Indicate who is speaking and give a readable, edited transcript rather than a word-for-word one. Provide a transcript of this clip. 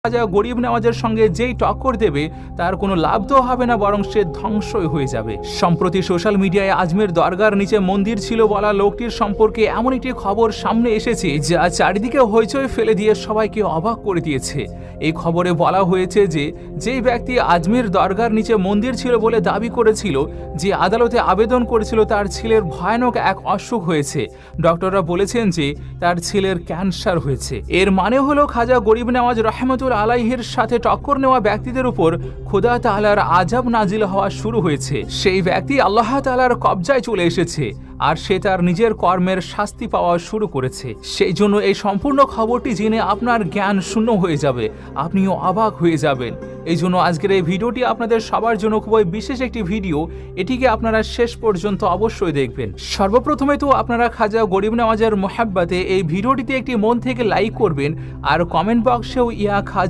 Speaker 1: খাজা গরিব নওয়াজের সঙ্গে যেই টক্কর দেবে তার কোনো লাভ তো হবে না, বরং সে ধ্বংসই হয়ে যাবে। সম্প্রতি সোশ্যাল মিডিয়ায় আজমের দরগার নিচে মন্দির ছিল বলা লোকটির সম্পর্কে এমন একটি খবর সামনে এসেছে যা চারিদিকে হইচই ফেলে দিয়ে সবাইকে অবাক করে দিয়েছে। এই খবরে বলা হয়েছে যে যেই ব্যক্তি আজমের দরগার নিচে মন্দির ছিল বলে দাবি করেছিল, যে আদালতে আবেদন করেছিল, তার ছেলের ভয়ানক এক অসুখ হয়েছে। ডক্টররা বলেছেন যে তার ছেলের ক্যান্সার হয়েছে। এর মানে হলো খাজা গরিব নওয়াজ রহমতুল আলাইহির সাথে টক্কর নেওয়া ব্যক্তিদের উপর খোদা তাআলার আযাব নাজিল হওয়া শুরু হয়েছে। সেই ব্যক্তি আল্লাহ তাআলার কবজায় চলে এসেছে আর সে তার নিজের কর্মের শাস্তি পাওয়া শুরু করেছে। সেই জন্য এই সম্পূর্ণ খবরটি জেনে আপনার জ্ঞান শূন্য হয়ে যাবে, আপনিও অবাক হয়ে যাবেন। এই জন্য আজকের এই ভিডিওটি আপনাদের সবার জন্য খুবই বিশেষ একটি ভিডিও। এটিকে আপনারা শেষ পর্যন্ত অবশ্যই দেখবেন। সর্বপ্রথমে তো আপনারা খাজা গরিব নওয়াজের মোহাব্বতে এই ভিডিওটিতে একটি মন থেকে লাইক করবেন আর কমেন্ট বক্সেও ইয়া খাজা